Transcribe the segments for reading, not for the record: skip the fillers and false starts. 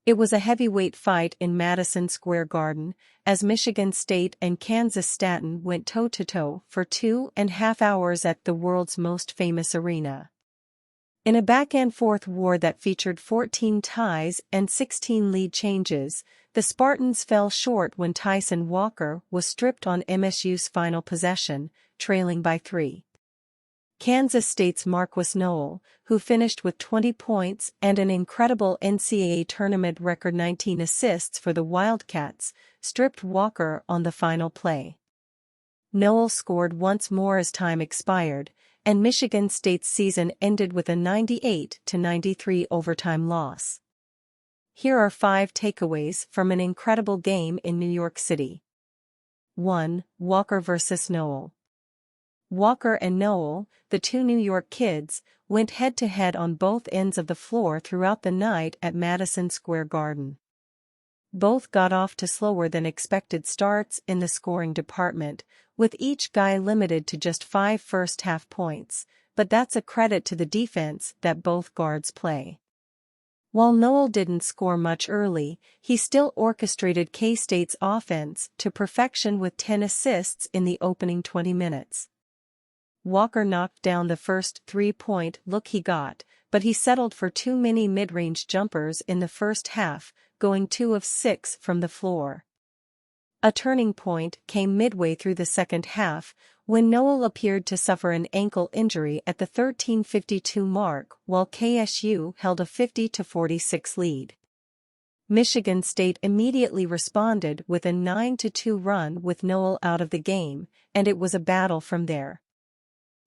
It was a heavyweight fight in Madison Square Garden, as Michigan State and Kansas Staten went toe-to-toe for 2.5 hours at the world's most famous arena. In a back-and-forth war that featured 14 ties and 16 lead changes, the Spartans fell short when Tyson Walker was stripped on MSU's final possession, trailing by 3. Kansas State's Marquis Noel, who finished with 20 points and an incredible NCAA tournament record 19 assists for the Wildcats, stripped Walker on the final play. Noel scored once more as time expired, and Michigan State's season ended with a 98-93 overtime loss. Here are 5 takeaways from an incredible game in New York City. 1. Walker vs. Noel. Walker and Noel, the two New York kids, went head-to-head on both ends of the floor throughout the night at Madison Square Garden. Both got off to slower than expected starts in the scoring department, with each guy limited to just 5 first-half points, but that's a credit to the defense that both guards play. While Noel didn't score much early, he still orchestrated K-State's offense to perfection with 10 assists in the opening 20 minutes. Walker knocked down the first 3-point look he got, but he settled for too many mid-range jumpers in the first half, going 2 of 6 from the floor. A turning point came midway through the second half, when Noel appeared to suffer an ankle injury at the 13:52 mark while KSU held a 50-46 lead. Michigan State immediately responded with a 9-2 run with Noel out of the game, and it was a battle from there.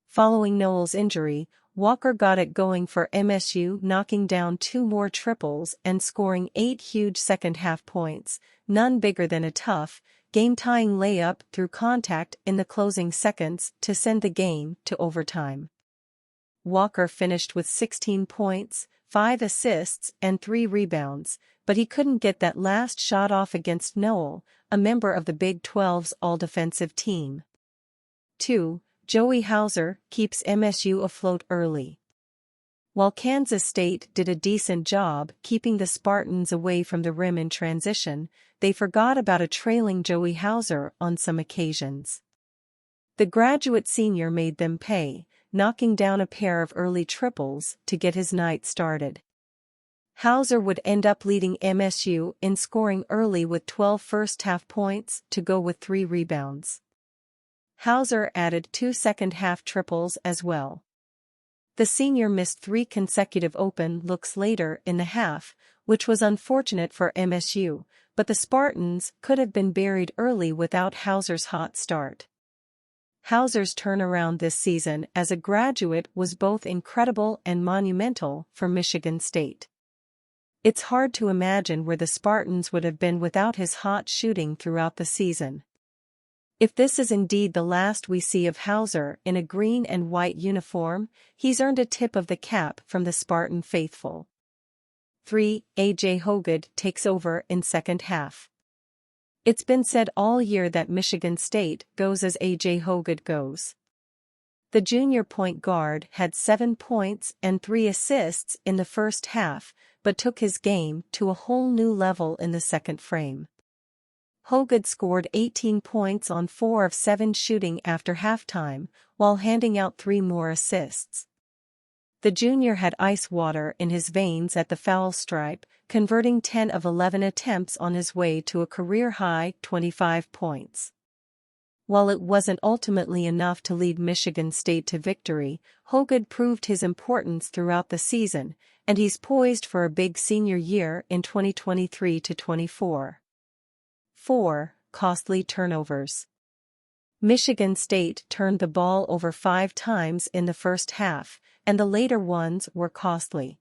Following Noel's injury, Walker got it going for MSU, knocking down 2 more triples and scoring 8 huge second-half points, none bigger than a tough, game-tying layup through contact in the closing seconds to send the game to overtime. Walker finished with 16 points, 5 assists and 3 rebounds, but he couldn't get that last shot off against Noel, a member of the Big 12's all-defensive team. 2. Joey Hauser keeps MSU afloat early. While Kansas State did a decent job keeping the Spartans away from the rim in transition, they forgot about a trailing Joey Hauser on some occasions. The graduate senior made them pay, knocking down a pair of early triples to get his night started. Hauser would end up leading MSU in scoring early with 12 first-half points to go with 3 rebounds. Hauser added 2 second-half triples as well. The senior missed 3 consecutive open looks later in the half, which was unfortunate for MSU, but the Spartans could have been buried early without Hauser's hot start. Hauser's turnaround this season as a graduate was both incredible and monumental for Michigan State. It's hard to imagine where the Spartans would have been without his hot shooting throughout the season. If this is indeed the last we see of Hauser in a green and white uniform, he's earned a tip of the cap from the Spartan faithful. 3. A.J. Hoggard takes over in second half. It's been said all year that Michigan State goes as A.J. Hoggard goes. The junior point guard had 7 points and 3 assists in the first half, but took his game to a whole new level in the second frame. Hoggard scored 18 points on 4 of 7 shooting after halftime, while handing out 3 more assists. The junior had ice water in his veins at the foul stripe, converting 10 of 11 attempts on his way to a career-high 25 points. While it wasn't ultimately enough to lead Michigan State to victory, Hoggard proved his importance throughout the season, and he's poised for a big senior year in 2023-24. 4. Costly turnovers. Michigan State turned the ball over 5 times in the first half, and the later ones were costly.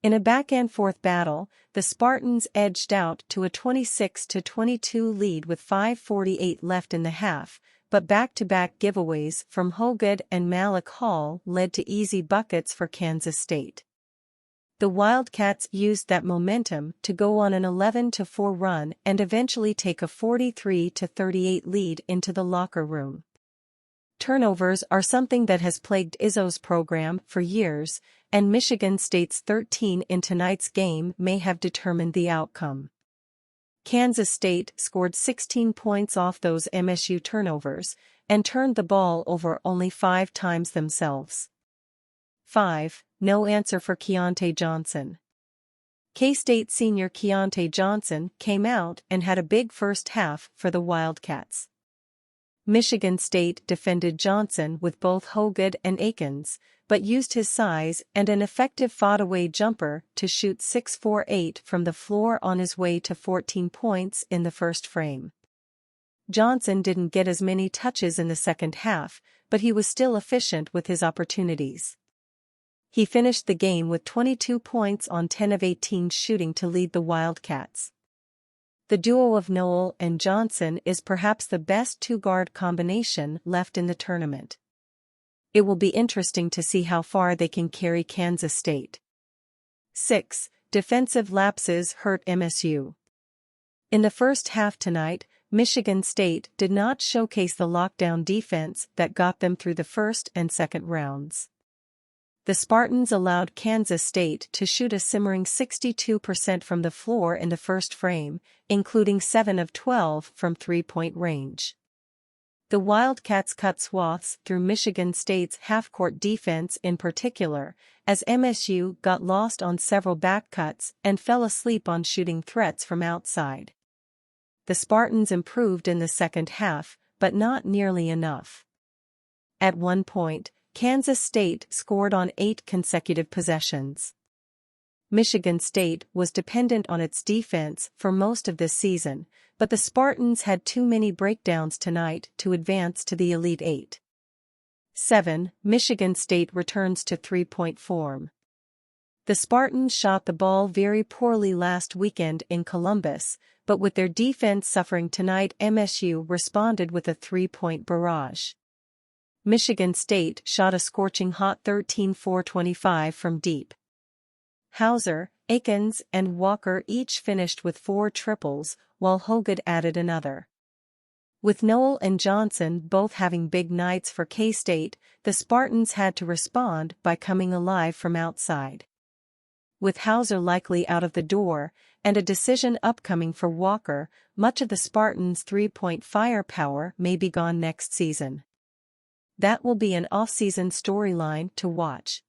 In a back-and-forth battle, the Spartans edged out to a 26-22 lead with 5:48 left in the half, but back-to-back giveaways from Hoggard and Malik Hall led to easy buckets for Kansas State. The Wildcats used that momentum to go on an 11-4 run and eventually take a 43-38 lead into the locker room. Turnovers are something that has plagued Izzo's program for years, and Michigan State's 13 in tonight's game may have determined the outcome. Kansas State scored 16 points off those MSU turnovers and turned the ball over only 5 times themselves. 5. No answer for Keontae Johnson. K-State senior Keontae Johnson came out and had a big first half for the Wildcats. Michigan State defended Johnson with both Hogan and Akins, but used his size and an effective fade-away jumper to shoot 6-4-8 from the floor on his way to 14 points in the first frame. Johnson didn't get as many touches in the second half, but he was still efficient with his opportunities. He finished the game with 22 points on 10 of 18 shooting to lead the Wildcats. The duo of Noel and Johnson is perhaps the best two-guard combination left in the tournament. It will be interesting to see how far they can carry Kansas State. 6. Defensive lapses hurt MSU. In the first half tonight, Michigan State did not showcase the lockdown defense that got them through the first and second rounds. The Spartans allowed Kansas State to shoot a simmering 62% from the floor in the first frame, including 7 of 12 from three-point range. The Wildcats cut swaths through Michigan State's half-court defense in particular, as MSU got lost on several back cuts and fell asleep on shooting threats from outside. The Spartans improved in the second half, but not nearly enough. At one point, Kansas State scored on 8 consecutive possessions. Michigan State was dependent on its defense for most of this season, but the Spartans had too many breakdowns tonight to advance to the Elite Eight. 7. Michigan State returns to three-point form. The Spartans shot the ball very poorly last weekend in Columbus, but with their defense suffering tonight, MSU responded with a three-point barrage. Michigan State shot a scorching hot 13-4-25 from deep. Hauser, Akins, and Walker each finished with 4 triples, while Hogan added another. With Noel and Johnson both having big nights for K-State, the Spartans had to respond by coming alive from outside. With Hauser likely out of the door, and a decision upcoming for Walker, much of the Spartans' three-point firepower may be gone next season. That will be an off-season storyline to watch.